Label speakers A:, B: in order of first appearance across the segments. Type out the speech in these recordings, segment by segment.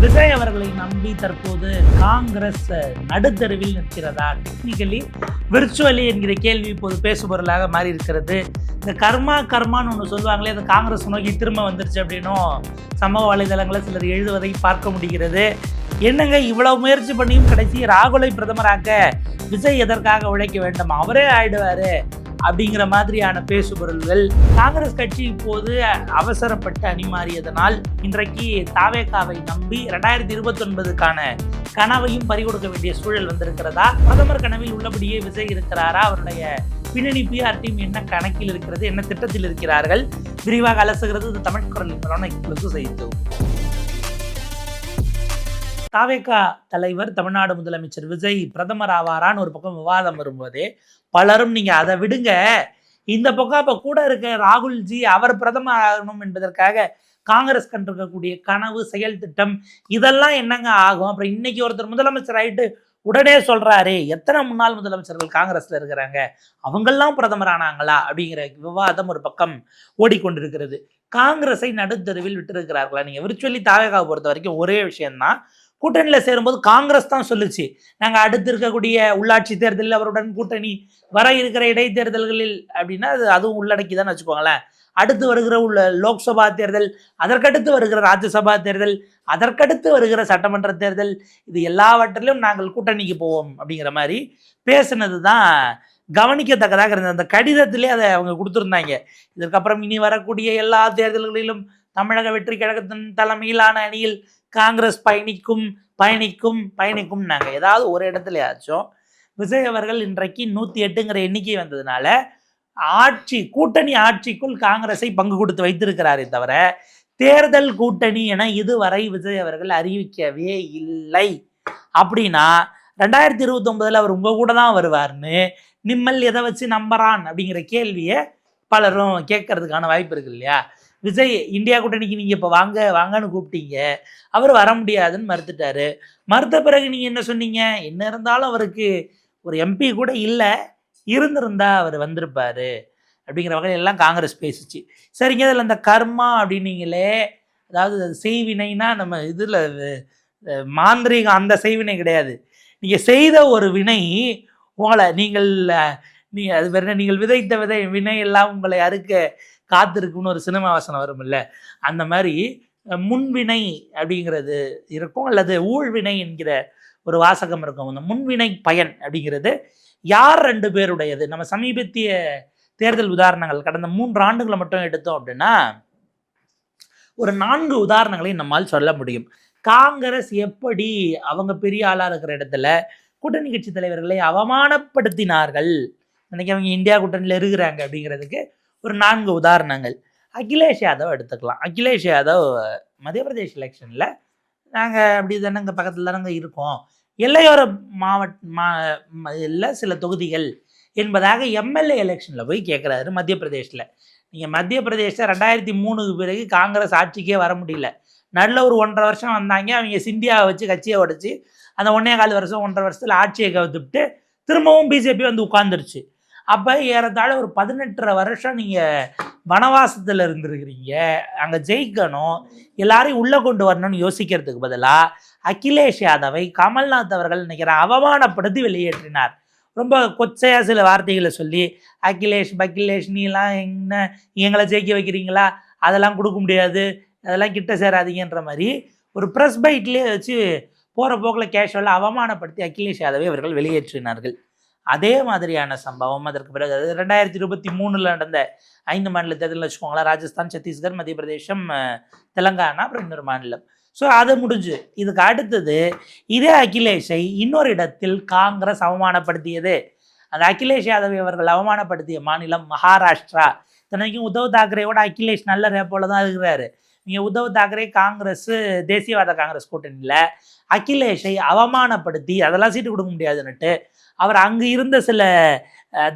A: விஜய் அவர்களை நம்பி தற்போது காங்கிரஸ் நடுத்தருவில் நிற்கிறதா? டெக்னிக்கலி விர்ச்சுவலி என்கிற கேள்வி இப்போது பேசுபொருளாக மாறி இருக்கிறது. இந்த கர்மான்னு ஒன்று சொல்லுவாங்களே, அந்த காங்கிரஸ் நோக்கி திரும்ப வந்துருச்சு அப்படின்னும் சமூக வலைதளங்களில் சிலர் எழுதுவதை பார்க்க முடிகிறது. என்னங்க இவ்வளவு முயற்சி பண்ணியும் கடைசி ராகுலை பிரதமராக்க விஜய் எதற்காக உழைக்க வேண்டும், அவரே ஆயிடுவாரு அப்படிங்கிற மாதிரியான பேசுபொருள்கள். காங்கிரஸ் கட்சி இப்போது அவசரப்பட்டு அணிமாறியதனால் இன்றைக்கு தாவேகாவை நம்பி 2029க்கான கனவையும் பறிகொடுக்க வேண்டிய சூழல் வந்திருக்கிறதா? பிரதமர் கனவில் உள்ளபடியே விஜய் இருக்கிறாரா? அவருடைய பின்னணி பிஆர் டீம் என்ன கணக்கில் இருக்கிறது, என்ன திட்டத்தில் இருக்கிறார்கள், விரிவாக அலசுகிறது இது தமிழ் குரல் எக்ஸ்க்ளூசிவ் செய்தி. தாவேகா தலைவர் தமிழ்நாடு முதலமைச்சர் விஜய் பிரதமர் ஆவாரான்னு ஒரு பக்கம் விவாதம் வரும்போதே பலரும் நீங்க அதை விடுங்க, இந்த பக்கம் இப்ப கூட இருக்க ராகுல்ஜி அவர் பிரதமர் ஆகணும் என்பதற்காக காங்கிரஸ் கண்டிருக்கக்கூடிய கனவு செயல் திட்டம் இதெல்லாம் என்னங்க ஆகும்? அப்புறம் இன்னைக்கு ஒருத்தர் முதலமைச்சர் ஆயிட்டு உடனே சொல்றாரு, எத்தனை முன்னாள் முதலமைச்சர்கள் காங்கிரஸ்ல இருக்கிறாங்க, அவங்கெல்லாம் பிரதமர் ஆனாங்களா அப்படிங்கிற விவாதம் ஒரு பக்கம் ஓடிக்கொண்டிருக்கிறது. காங்கிரஸை நடுத்தருவில் விட்டிருக்கிறார்களா? நீங்க விர்ச்சுவலி தாவேகாவை பொறுத்த வரைக்கும் ஒரே விஷயம்தான், கூட்டணியில் சேரும்போது காங்கிரஸ் தான் சொல்லுச்சு, நாங்கள் அடுத்து இருக்கக்கூடிய உள்ளாட்சி தேர்தலில் அவருடன் கூட்டணி, வர இருக்கிற இடைத்தேர்தல்களில் அப்படின்னா அதுவும் உள்ளடக்கி தான் வச்சுக்கோங்களேன், அடுத்து வருகிற லோக்சபா தேர்தல், அதற்கடுத்து வருகிற ராஜ்யசபா தேர்தல், அதற்கடுத்து வருகிற சட்டமன்ற தேர்தல், இது எல்லாவற்றிலும் நாங்கள் கூட்டணிக்கு போவோம் அப்படிங்கிற மாதிரி பேசுனது தான் கவனிக்கத்தக்கதாக இருந்தது. அந்த கடிதத்திலே அதை அவங்க கொடுத்துருந்தாங்க. இதற்கப்புறம் இனி வரக்கூடிய எல்லா தேர்தல்களிலும் தமிழக வெற்றி கழகத்தின் தலைமையிலான அணியில் காங்கிரஸ் பயணிக்கும் நாங்கள் ஏதாவது ஒரு இடத்துலயாச்சும் விஜய் அவர்கள் இன்றைக்கு 108ங்கிற எண்ணிக்கை வந்ததுனால கூட்டணி ஆட்சிக்குள் காங்கிரஸை பங்கு கொடுத்து வைத்திருக்கிறாரே தவிர தேர்தல் கூட்டணி என இதுவரை விஜய் அவர்கள் அறிவிக்கவே இல்லை. அப்படின்னா 2029 அவர் உங்க கூட தான் வருவார்னு நிம்மல் எதை வச்சு நம்புறான் அப்படிங்கிற கேள்வியை பலரும் கேட்கறதுக்கான வாய்ப்பு இருக்கு இல்லையா? விஜய் இந்தியா கூட்டணிக்கு நீங்கள் இப்போ வாங்கன்னு கூப்பிட்டீங்க, அவர் வர முடியாதுன்னு மறுத்துட்டாரு. மறுத்த பிறகு நீங்கள் என்ன சொன்னீங்க, என்ன இருந்தாலும் அவருக்கு ஒரு எம்பி கூட இல்லை, இருந்திருந்தா அவர் வந்திருப்பாரு அப்படிங்கிற வகையில் எல்லாம் காங்கிரஸ் பேசிச்சு. சரிங்க, அதில் அந்த கர்மா அப்படின்னீங்களே, அதாவது செய்வினைனா நம்ம இதில் மாந்திரீகம் அந்த செய்வினை கிடையாது. நீங்கள் செய்த ஒரு வினை உங்களை நீங்கள் விதைத்த வினை எல்லாம் உங்களை அறுக்க காத்திருக்குன்னு ஒரு சினிமா வசனம் வரும் இல்லை, அந்த மாதிரி முன்வினை அப்படிங்கிறது இருக்கும், அல்லது ஊழ்வினை என்கிற ஒரு வாசகம் இருக்கும். அந்த முன்வினை பயன் அப்படிங்கிறது யார் 2 பேருடையது? நம்ம சமீபத்திய தேர்தல் உதாரணங்கள் கடந்த 3 ஆண்டுகளை மட்டும் எடுத்தோம் அப்படின்னா ஒரு 4 உதாரணங்களை நம்மால் சொல்ல முடியும். காங்கிரஸ் எப்படி அவங்க பெரிய ஆளாக இருக்கிற இடத்துல கூட்டணி கட்சி தலைவர்களை அவமானப்படுத்தினார்கள், இன்னைக்கு அவங்க இந்தியா கூட்டணியில் இருக்கிறாங்க அப்படிங்கிறதுக்கு ஒரு 4 உதாரணங்கள். அகிலேஷ் யாதவ் எடுத்துக்கலாம். அகிலேஷ் யாதவ் மத்திய பிரதேஷ் எலெக்ஷனில் நாங்கள் அப்படி தானங்க பக்கத்தில் தானங்க இருக்கோம், எல்லையோர இல்லை சில தொகுதிகள் என்பதாக எம்எல்ஏ எலெக்ஷனில் போய் கேட்குறாரு மத்திய பிரதேஷில். நீங்கள் மத்திய பிரதேசில் 2003க்கு பிறகு காங்கிரஸ் ஆட்சிக்கே வர முடியல. நல்ல ஒரு 1.5 வருஷம் வந்தாங்க, அவங்க சிந்தியாவை வச்சு கட்சியை உடைச்சி அந்த 1.25 வருஷம் 1.5 வருஷத்தில் ஆட்சியை கவுத்துவிட்டு திரும்பவும் பிஜேபி வந்து உட்கார்ந்துருச்சு. அப்போ ஏறத்தாழ ஒரு 18 வருஷம் நீங்கள் வனவாசத்தில் இருந்துருக்கிறீங்க, அங்கே ஜெயிக்கணும், எல்லாரையும் உள்ளே கொண்டு வரணும்னு யோசிக்கிறதுக்கு பதிலாக அகிலேஷ் யாதவை கமல்நாத் அவர்கள் நினைக்கிற அவமானப்படுத்தி வெளியேற்றினார். ரொம்ப கொச்சையாக சில வார்த்தைகளை சொல்லி, அகிலேஷ் நீலாம் என்ன எங்களை ஜெயிக்க வைக்கிறீங்களா, அதெல்லாம் கொடுக்க முடியாது, அதெல்லாம் கிட்ட சேராதீங்கன்ற மாதிரி ஒரு ப்ரெஸ் பைட்லேயே வச்சு போகிற போக்கில் கேஷுவலாக அவமானப்படுத்தி அகிலேஷ் யாதவை அவர்கள் வெளியேற்றினார்கள். அதே மாதிரியான சம்பவம் அதற்கு பிறகு 2023 நடந்த 5 மாநில தேர்தல் வச்சுக்கோங்களேன், ராஜஸ்தான், சத்தீஸ்கர், மத்திய பிரதேசம், தெலங்கானா, அப்புறம் இன்னொரு மாநிலம். ஸோ அது முடிஞ்சு இதுக்கு அடுத்தது இதே அகிலேஷை இன்னொரு இடத்தில் காங்கிரஸ் அவமானப்படுத்தியது. அந்த அகிலேஷ் யாதவ் அவர்கள் அவமானப்படுத்திய மாநிலம் மகாராஷ்டிரா. இத்தனைக்கும் உத்தவ் தாக்கரேவோட அகிலேஷ் நல்ல ரேப்போல தான் இருக்கிறாரு. நீங்கள் உத்தவ் தாக்கரே காங்கிரஸ் தேசியவாத காங்கிரஸ் கூட்டணியில் அகிலேஷை அவமானப்படுத்தி அதெல்லாம் சீட்டு கொடுக்க முடியாதுன்னுட்டு அவர் அங்கே இருந்த சில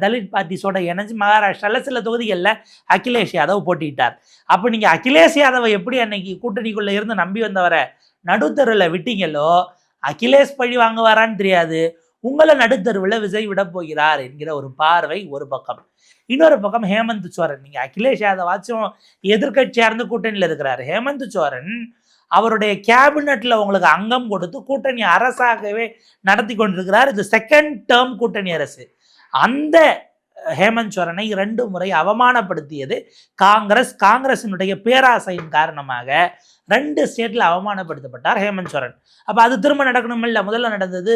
A: தலித் பார்ட்டிஸோட இணைஞ்சு மகாராஷ்டிராவில் சில தொகுதிகளில் அகிலேஷ் யாதவ் போட்டிட்டார். அப்போ நீங்கள் அகிலேஷ் யாதவை எப்படி அன்னைக்கு கூட்டணிக்குள்ளே இருந்து நம்பி வந்தவரை நடுத்தருவில் விட்டீங்களோ, அகிலேஷ் பழி வாங்க வரான்னு தெரியாது, உங்களை நடுத்தருவில் விஜய் விட போகிறார் என்கிற ஒரு பார்வை ஒரு பக்கம். இன்னொரு பக்கம் ஹேமந்த் சோரன், நீங்கள் அகிலேஷ் யாதவாச்சும் எதிர்கட்சியாக இருந்து கூட்டணியில் இருக்கிறார், ஹேமந்த் சோரன் அவருடைய கேபினெட்ல உங்களுக்கு அங்கம் கொடுத்து கூட்டணி அரசாகவே நடத்தி கொண்டிருக்கிறார். இது செகண்ட் டேர்ம் கூட்டணி அரசு. அந்த ஹேமந்த் சோரனை 2 முறை அவமானப்படுத்தியது காங்கிரசினுடைய பேராசையின் காரணமாக 2 ஸ்டேட்ல அவமானப்படுத்தப்பட்டார் ஹேமந்த் சோரன். அப்போ அது திரும்ப நடக்கணும் இல்லை? முதல்ல நடந்தது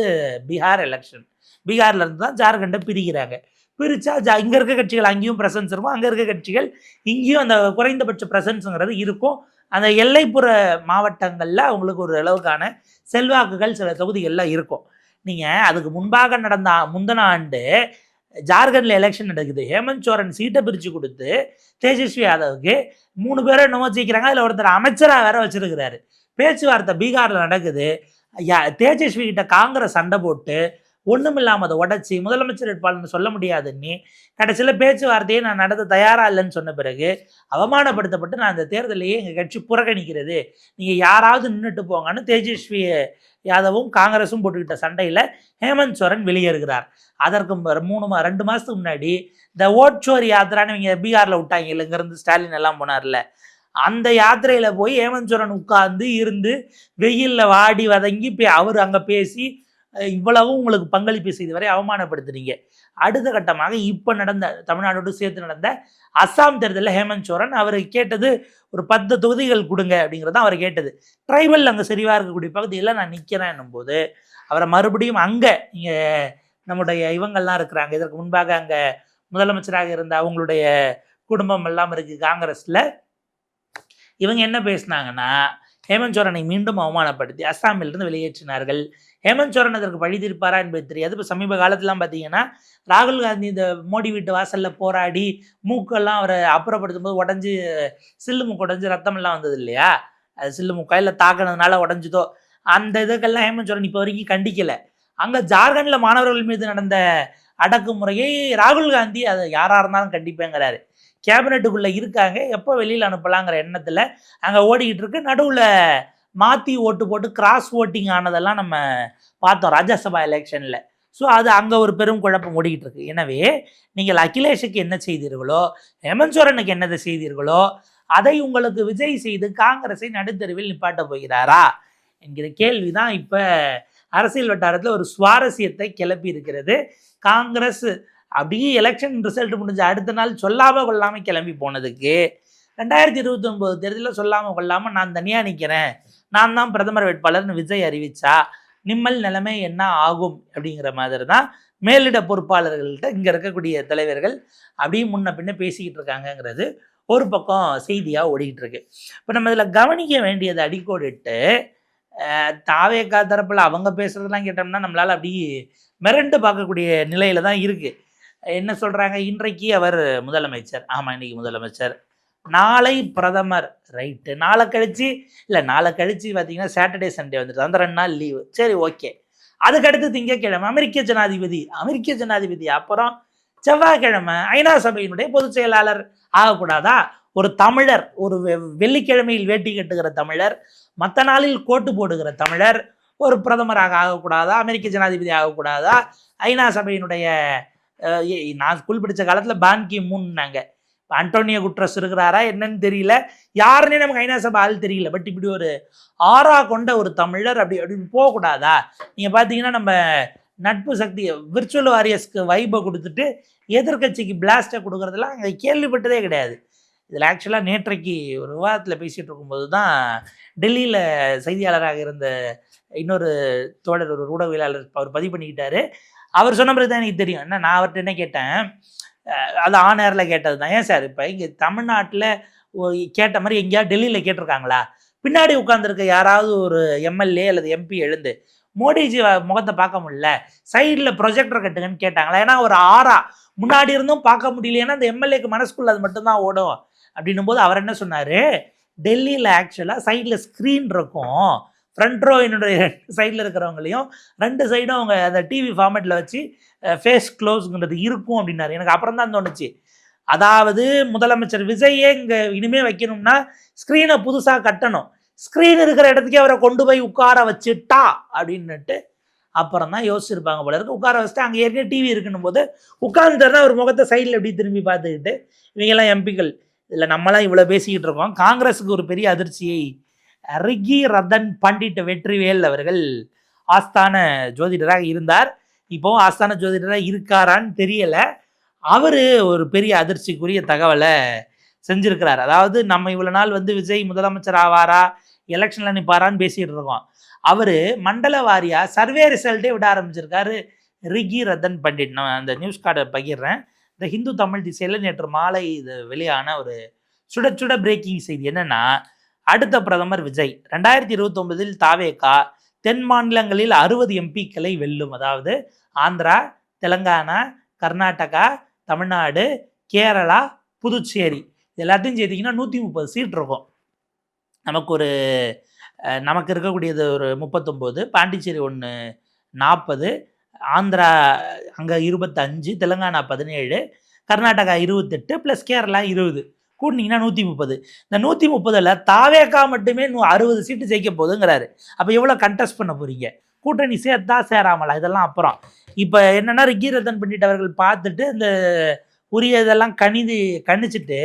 A: பீகார் எலெக்ஷன். பீகார்ல இருந்து தான் ஜார்க்கண்டை பிரிக்கிறாங்க. பிரித்தா இங்கே இருக்க கட்சிகள் அங்கேயும் ப்ரெசன்ஸ் இருக்கும், அங்கே இருக்க கட்சிகள் இங்கேயும் அந்த குறைந்தபட்ச ப்ரெசன்ஸுங்கிறது இருக்கும். அந்த எல்லைப்புற மாவட்டங்களில் அவங்களுக்கு ஒரு அளவுக்கான செல்வாக்குகள் சில தொகுதிகளில் இருக்கும். நீங்கள் அதுக்கு முன்பாக நடந்த முந்தின ஆண்டு ஜார்க்கண்டில் எலெக்ஷன் நடக்குது. ஹேமந்த் சோரன் சீட்டை பிரித்து கொடுத்து தேஜஸ்வி யாதவுக்கு 3 பேரை என்னமோ ஜெயிக்கிறாங்க. அதில் ஒருத்தர் அமைச்சராக வேற வச்சிருக்கிறாரு. பேச்சுவார்த்தை பீகாரில் நடக்குது. தேஜஸ்வி கிட்ட காங்கிரஸ் சண்டை போட்டு ஒன்றும் இல்லாமல் அதை உடச்சி முதலமைச்சர் வேட்பாளர்னு சொல்ல முடியாதுன்னு கடைசியில் பேச்சுவார்த்தையை நான் நடத்த தயாராக இல்லைன்னு சொன்ன பிறகு அவமானப்படுத்தப்பட்டு நான் அந்த தேர்தலையே எங்கள் கட்சி புறக்கணிக்கிறது, நீங்கள் யாராவது நின்றுட்டு போங்கன்னு தேஜஸ்வி யாதவும் காங்கிரஸும் போட்டுக்கிட்ட சண்டையில் ஹேமந்த் சோரன் வெளியேறுகிறார். அதற்கு 2 மாதத்துக்கு முன்னாடி இந்த ஓட்சோர் யாத்திரான்னு இவங்க பீகாரில் விட்டாங்க இல்லை, இங்கேருந்து ஸ்டாலின் எல்லாம் போனார்ல, அந்த யாத்திரையில் போய் ஹேமந்த் சோரன் உட்கார்ந்து இருந்து வெயிலில் வாடி வதங்கி அவர் அங்கே பேசி இவ்வளவும் உங்களுக்கு பங்களிப்பு செய்து வரை அவமானப்படுத்துறீங்க. அடுத்த கட்டமாக இப்போ நடந்த தமிழ்நாடோடு சேர்த்து நடந்த அஸ்ஸாம் தேர்தலில் ஹேமந்த் சோரன் அவர் கேட்டது ஒரு 10 தொகுதிகள் கொடுங்க அப்படிங்கிறது தான் அவர் கேட்டது. ட்ரைபல் அங்கே சரிவாக இருக்கக்கூடிய பகுதியில் நான் நிற்கிறேன் என்னும்போது அவரை மறுபடியும் அங்கே இங்கே நம்முடைய இவங்கள்லாம் இருக்கிறாங்க, இதற்கு முன்பாக அங்கே முதலமைச்சராக இருந்த அவங்களுடைய குடும்பம் எல்லாம் இருக்குது காங்கிரஸில். இவங்க என்ன பேசினாங்கன்னா ஹேமந்த் சோரனை மீண்டும் அவமானப்படுத்தி அஸ்ஸாமிலிருந்து வெளியேற்றினார்கள். ஹேமந்த் சோரன் அதற்கு பழி தீர்ப்பாரா என்பது தெரியாது. இப்போ சமீப காலத்துலாம் பார்த்தீங்கன்னா ராகுல் காந்தி இந்த மோடி வீட்டு வாசலில் போராடி மூக்கெல்லாம் அவரை அப்புறப்படுத்தும் போது உடஞ்சி சில்லு மூக்கு உடஞ்சி ரத்தமெல்லாம் வந்தது இல்லையா? அது சில்லு மூக்கா இல்லை தாக்கினதுனால உடஞ்சிதோ, அந்த இதுக்கெல்லாம் ஹேமந்த் சோரன் இப்போ வரைக்கும் கண்டிக்கலை. அங்கே ஜார்க்கண்டில் மாணவர்கள் மீது நடந்த அடக்குமுறையை ராகுல் காந்தி அதை யாராக இருந்தாலும் கண்டிப்பேங்கிறாரு. கேபினெட்டுக்குள்ளே இருக்காங்க, எப்போ வெளியில் அனுப்பலாங்கிற எண்ணத்தில் அங்கே ஓடிக்கிட்டு இருக்கு. நடுவில் மாற்றி ஓட்டு போட்டு கிராஸ் ஓட்டிங் ஆனதெல்லாம் நம்ம பார்த்தோம் ராஜ்யசபா எலெக்ஷனில். ஸோ அது அங்கே ஒரு பெரும் குழப்பம் ஓடிக்கிட்டு இருக்கு. எனவே நீங்கள் அகிலேஷுக்கு என்ன செய்தீர்களோ, ஹேமந்த் சோரனுக்கு என்னதை செய்தீர்களோ அதை உங்களுக்கு விஜய் செய்து காங்கிரஸை நடுத்தருவில் நிப்பாட்ட போகிறாரா என்கிற கேள்வி தான் இப்போ அரசியல் வட்டாரத்தில் ஒரு சுவாரஸ்யத்தை கிளப்பி இருக்கிறது. காங்கிரஸ் அப்படியே எலெக்ஷன் ரிசல்ட் முடிஞ்ச அடுத்த நாள் சொல்லாமல் கொள்ளாமல் கிளம்பி போனதுக்கு 2029 தேர்தலில் சொல்லாமல் கொள்ளாமல் நான் தனியாக நிற்கிறேன், நான் தான் பிரதமர் வேட்பாளர்னு விஜய் அறிவிச்சா நிம்மல் நிலைமை என்ன ஆகும் அப்படிங்கிற மாதிரி தான் மேலிட பொறுப்பாளர்கள்ட்ட இங்கே இருக்கக்கூடிய தலைவர்கள் அப்படியே முன்ன பின்ன பேசிக்கிட்டு இருக்காங்கங்கிறது ஒரு பக்கம் செய்தியாக ஓடிக்கிட்டு இருக்கு. இப்போ நம்ம இதில் கவனிக்க வேண்டியது அடிக்கோடிட்டு தாவேகா தரப்பில் அவங்க பேசுகிறதெல்லாம் கேட்டோம்னா நம்மளால் அப்படி மிரண்டு பார்க்கக்கூடிய நிலையில தான் இருக்குது. என்ன சொல்கிறாங்க, இன்றைக்கு அவர் முதலமைச்சர், ஆமாம் இன்றைக்கி முதலமைச்சர், நாளை பிரதமர், ரைட்டு, நாளை கழிச்சு பார்த்தீங்கன்னா சாட்டர்டே சண்டே வந்துட்டு அந்த 2 நாள் லீவு, சரி ஓகே. அதுக்கடுத்து திங்கட்கிழமை அமெரிக்க ஜனாதிபதி, அப்புறம் செவ்வாய்க்கிழமை ஐநா சபையினுடைய பொதுச் செயலாளர் ஆகக்கூடாதா? ஒரு தமிழர், ஒரு வெள்ளிக்கிழமையில் வேட்டி கட்டுகிற தமிழர், மற்ற நாளில் கோட்டு போடுகிற தமிழர் ஒரு பிரதமராக ஆகக்கூடாதா? அமெரிக்க ஜனாதிபதி ஆகக்கூடாதா? ஐநா சபையினுடைய நான் ஸ்கூல் படித்த காலத்தில் பான் கி மூன்னாங்க, அண்டோனியோ குட்ரஸ் இருக்கிறாரா என்னன்னு தெரியல, யாருன்னே நமக்கு ஐநா சபை ஆள் தெரியல. பட் இப்படி ஒரு ஆறா கொண்ட ஒரு தமிழர் அப்படின்னு போகக்கூடாதா? நீங்கள் பார்த்தீங்கன்னா நம்ம நட்பு சக்தி விர்ச்சுவல் வாரியர்ஸ்க்கு வைபை கொடுத்துட்டு எதிர்கட்சிக்கு பிளாஸ்டை கொடுக்குறதெல்லாம் அங்கே கேள்விப்பட்டதே கிடையாது. இதில் ஆக்சுவலாக நேற்றைக்கு ஒரு விவாதத்தில் பேசிகிட்டு இருக்கும்போது தான் டெல்லியில் செய்தியாளராக இருந்த இன்னொரு தோழர், ஒரு ஊடகவியலாளர், அவர் பதிவு பண்ணிக்கிட்டாரு. அவர் சொன்ன பிறகு தான் எனக்கு தெரியும். என்ன, நான் அவர்கிட்ட என்ன கேட்டேன், அது ஆன் ஏரில் கேட்டது தான். ஏன் சார் இப்போ இங்கே தமிழ்நாட்டில் கேட்ட மாதிரி எங்கேயாவது டெல்லியில் கேட்டிருக்காங்களா? பின்னாடி உட்காந்துருக்க யாராவது ஒரு எம்எல்ஏ அல்லது எம்பி எழுந்து மோடிஜி முகத்தை பார்க்க முடியல, சைடில் ப்ரொஜெக்டர் கட்டுங்கன்னு கேட்டாங்களா? ஏன்னா ஒரு ஆறா முன்னாடி இருந்தும் பார்க்க முடியலைன்னா அந்த எம்எல்ஏக்கு மனசுக்குள்ள அது மட்டும்தான் ஓடும் அப்படின்னும் போது அவர் என்ன சொன்னார், டெல்லியில் ஆக்சுவலாக சைடில் ஸ்க்ரீன் இருக்கும், ஃப்ரண்ட் ரோ என்னுடைய 2 சைடில் இருக்கிறவங்களையும் 2 சைடும் அவங்க அந்த டிவி ஃபார்மேட்டில் வச்சு ஃபேஸ் க்ளோஸுங்கிறது இருக்கும் அப்படின்னாரு. எனக்கு அப்புறம் தான் தோணுச்சு, அதாவது முதலமைச்சர் விஜயே இங்கே இனிமேல் வைக்கணும்னா ஸ்க்ரீனை புதுசாக கட்டணும், ஸ்க்ரீன் இருக்கிற இடத்துக்கே அவரை கொண்டு போய் உட்கார வச்சுட்டா அப்படின்னுட்டு அப்புறம் தான் யோசிச்சிருப்பாங்க போல இருக்கு. உட்கார வச்சுட்டு அங்கே ஏற்கனவே டிவி இருக்குன்னும் போது உட்காந்துட்டா ஒரு முகத்தை சைடில் எப்படி திரும்பி பார்த்துக்கிட்டு இவங்கெல்லாம் எம்பிக்கள். இதில் நம்மளாம் இவ்வளோ பேசிக்கிட்டு இருக்கோம். காங்கிரஸுக்கு ஒரு பெரிய அதிர்ச்சியை ரிக்கி ரத்தன் பண்டிட் வெற்றிவேல் அவர்கள் ஆஸ்தான ஜோதிடராக இருந்தார். இப்போ ஆஸ்தான ஜோதிடராக இருக்காரான்னு தெரியல. அவர் ஒரு பெரிய அதிர்ச்சிக்குரிய தகவலை செஞ்சிருக்கிறார். அதாவது நம்ம இவ்வளோ நாள் வந்து விஜய் முதலமைச்சர் ஆவாரா, எலெக்ஷனில் நிற்பாரான்னு பேசிகிட்டு இருக்கோம். அவர் மண்டல வாரியாக சர்வே ரிசல்ட்டே விட ஆரம்பிச்சிருக்காரு ரிக்கி ரத்தன் பண்டிட். நான் அந்த நியூஸ் கார்டை பகிர்றேன். இந்த ஹிந்து தமிழ் திசையில் நேற்று மாலை இது வெளியான ஒரு சுட சுட பிரேக்கிங் செய்தி என்னன்னா, அடுத்த பிரதமர் விஜய் 2029 தாவேகா தென் மாநிலங்களில் 60 எம்பிக்களை வெல்லும். அதாவது ஆந்திரா, தெலுங்கானா, கர்நாடகா, தமிழ்நாடு, கேரளா, புதுச்சேரி எல்லாத்தையும் சேர்த்திங்கன்னா 130 சீட் இருக்கும். நமக்கு இருக்கக்கூடியது ஒரு 39, பாண்டிச்சேரி 1 40, ஆந்திரா அங்கே 25, தெலுங்கானா 17, கர்நாடகா 28 ப்ளஸ் கேரளா 20 கூட்டினீங்கன்னா 130. இந்த 130ல் தாவேகா மட்டுமே 60 சீட்டு ஜெயிக்க போகுதுங்கிறாரு. அப்போ எவ்வளோ கண்டெஸ்ட் பண்ண போகிறீங்க? கூட்டணி சேர்த்தா சேராமலா இதெல்லாம் அப்புறம். இப்போ என்னென்னா ரிக்கி ரத்தன் பண்டிட் அவர்கள் பார்த்துட்டு இந்த உரிய இதெல்லாம் கணிச்சிட்டு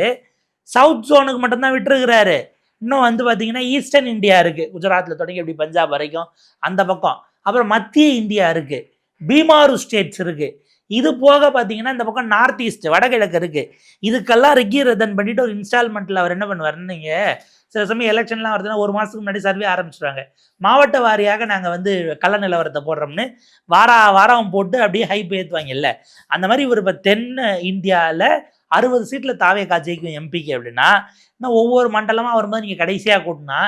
A: சவுத் ஜோனுக்கு மட்டும்தான் விட்டுருக்கிறாரு. இன்னும் வந்து பார்த்தீங்கன்னா ஈஸ்டர்ன் இந்தியா இருக்குது, குஜராத்தில் தொடங்கி எப்படி பஞ்சாப் வரைக்கும் அந்த பக்கம். அப்புறம் மத்திய இந்தியா இருக்குது, பீமாரு ஸ்டேட்ஸ் இருக்குது. இது போக பார்த்தீங்கன்னா இந்த பக்கம் நார்த் ஈஸ்ட் வடகிழக்கு இருக்குது. இதுக்கெல்லாம் ரிக்கி ரத்தன் பண்ணிட்டு ஒரு இன்ஸ்டால்மெண்ட்டில் அவர் என்ன பண்ணுவாருன்னு, நீங்கள் சில சமயம் எலெக்ஷன்லாம் வருதுன்னா ஒரு மாதத்துக்கு முன்னாடி சர்வே ஆரம்பிச்சுருவாங்க. மாவட்ட வாரியாக நாங்கள் வந்து கள நிலவரத்தை போடுறோம்னு வாரம் போட்டு அப்படியே ஹைப் ஏற்றுவாங்கல்ல. அந்த மாதிரி ஒரு இப்போ தென் இந்தியாவில் 60 சீட்டில் தாவேகா ஜெயிக்கும் எம்பிக்கு அப்படின்னா, இன்னும் ஒவ்வொரு மண்டலமாக வரும்போது நீங்கள் கடைசியாக கூட்டினா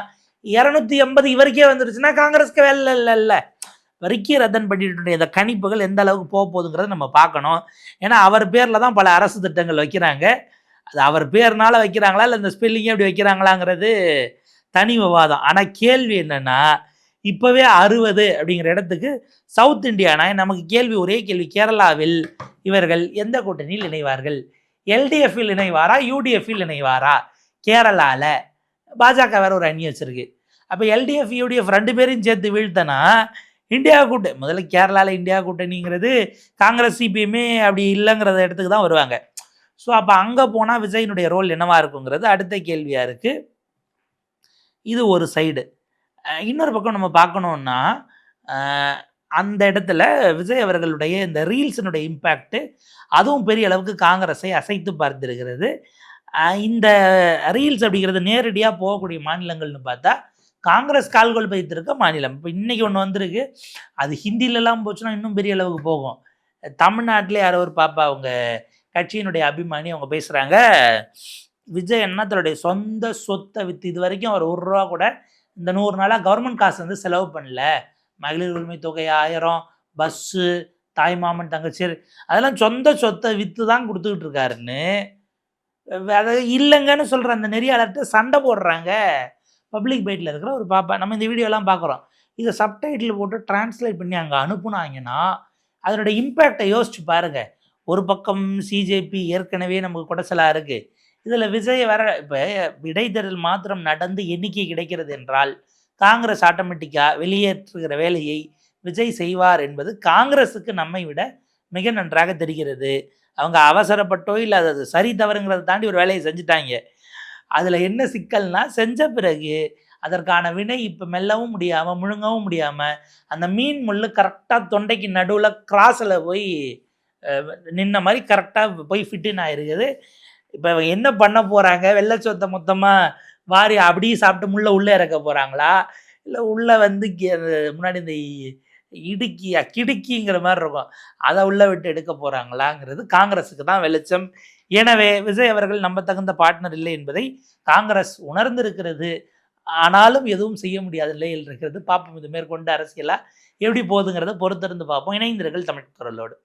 A: 280 இவருக்கே வந்துருச்சுன்னா காங்கிரஸ்க்கு வேலை இல்லை. ரிக்கி ரத்தன் பண்டிட்டுடைய இந்த கணிப்புகள் எந்த அளவுக்கு போக போகுதுங்கிறத நம்ம பார்க்கணும். ஏன்னா அவர் பேரில் தான் பல அரசு திட்டங்கள் வைக்கிறாங்க. அது அவர் பேர்னால வைக்கிறாங்களா இல்லை இந்த ஸ்பெல்லிங்கே அப்படி வைக்கிறாங்களாங்கிறது தனி விவாதம். ஆனால் கேள்வி என்னென்னா, இப்போவே 60 அப்படிங்கிற இடத்துக்கு சவுத் இந்தியானா நமக்கு கேள்வி, ஒரே கேள்வி, கேரளாவில் இவர்கள் எந்த கூட்டணியில் இணைவார்கள்? எல்டிஎஃப்பில் இணைவாரா, யூடிஎஃப்பில் இணைவாரா? கேரளாவில் பாஜக வேற ஒரு அணி வச்சிருக்கு. அப்போ எல்டிஎஃப் யூடிஎஃப் 2 பேரையும் சேர்த்து வீழ்த்தனா இந்தியா கூட்டணி, முதல்ல கேரளாவில் இந்தியா கூட்டணிங்கிறது காங்கிரஸ் சிபிஎம்மே அப்படி இல்லைங்கிறத இடத்துக்கு தான் வருவாங்க. ஸோ அப்போ அங்கே போனால் விஜயினுடைய ரோல் என்னவா இருக்குங்கிறது அடுத்த கேள்வியாக இருக்குது. இது ஒரு சைடு. இன்னொரு பக்கம் நம்ம பார்க்கணுன்னா, அந்த இடத்துல விஜய் அவர்களுடைய இந்த ரீல்ஸினுடைய இம்பேக்ட் அதுவும் பெரிய அளவுக்கு காங்கிரஸை அசைத்து பார்த்திருக்கிறது. இந்த ரீல்ஸ் அப்படிங்கிறது நேரடியாக போகக்கூடிய மாநிலங்கள்னு பார்த்தா காங்கிரஸ் கால்கோல் பதித்திருக்க மாநிலம். இப்போ இன்றைக்கி ஒன்று வந்திருக்கு, அது ஹிந்திலெலாம் போச்சுன்னா இன்னும் பெரிய அளவுக்கு போகும். தமிழ்நாட்டிலே யாரோ ஒரு பாப்பா அவங்க கட்சியினுடைய அபிமானி அவங்க பேசுகிறாங்க, விஜய் அண்ணா தன்னுடைய சொந்த சொத்தை விற்று இது வரைக்கும் அவர் 1 ரூபா கூட இந்த 100 நாளாக கவர்மெண்ட் காசு வந்து செலவு பண்ணல. மகளிர் உரிமை தொகை 1000, பஸ்ஸு, தாய்மாமன் தங்கச்சி, அதெல்லாம் சொந்த சொத்தை விற்று தான் கொடுத்துக்கிட்டு இருக்காருன்னு அதை இல்லைங்கன்னு சொல்கிற அந்த நெறியாளர்கிட்ட சண்டை போடுறாங்க. பப்ளிக் பைட்டில் இருக்கிற ஒரு பாப்பா, நம்ம இந்த வீடியோலாம் பார்க்குறோம். இதை சப்டைட்டில் போட்டு டிரான்ஸ்லேட் பண்ணி அங்கே அனுப்புனாங்கன்னா அதனுடைய இம்பேக்டை யோசிச்சு பாருங்கள். ஒரு பக்கம் சிஜேபி ஏற்கனவே நமக்கு குடைச்சலாக இருக்குது, இதில் விஜய் வர இப்போ இடைத்தேர்தல் மாத்திரம் நடந்து எண்ணிக்கை கிடைக்கிறது என்றால் காங்கிரஸ் ஆட்டோமேட்டிக்காக வெளியேற்றுகிற வேலையை விஜய் செய்வார் என்பது காங்கிரஸுக்கு நம்மை விட மிக நன்றாக தெரிகிறது. அவங்க அவசரப்பட்டோ இல்லை அது சரி தவறுங்கிறத தாண்டி ஒரு வேலையை செஞ்சுட்டாங்க. அதில் என்ன சிக்கல்னா, செஞ்ச பிறகு அதற்கான வினை இப்போ மெல்லவும் முடியாமல் முழுங்கவும் முடியாமல் அந்த மீன் முள் கரெக்டாக தொண்டைக்கு நடுவில் கிராஸில் போய் நின்ன மாதிரி கரெக்டாக போய் ஃபிட்டின் ஆகிருக்குது. இப்போ என்ன பண்ண போகிறாங்க? வெள்ளச்சோத்தை மொத்தமாக வாரி அப்படியே சாப்பிட்டு உள்ளே இறக்க போகிறாங்களா, இல்லை உள்ளே வந்து முன்னாடி இந்த கிடுக்கிங்கிற மாதிரி இருக்கும் அதை உள்ளே விட்டு எடுக்க போகிறாங்களாங்கிறது காங்கிரஸுக்கு தான் வெளிச்சம். எனவே விஜய் அவர்கள் நம்ப தகுந்த பார்ட்னர் இல்லை என்பதை காங்கிரஸ் உணர்ந்திருக்கிறது. ஆனாலும் எதுவும் செய்ய முடியாத நிலையில் இருக்கிறது. பார்ப்போம் இது மேற்கொண்டு அரசியலாக எப்படி போகுதுங்கிறத பொறுத்திருந்து பார்ப்போம். இணைந்திருங்கள் தமிழ் குரலோடு.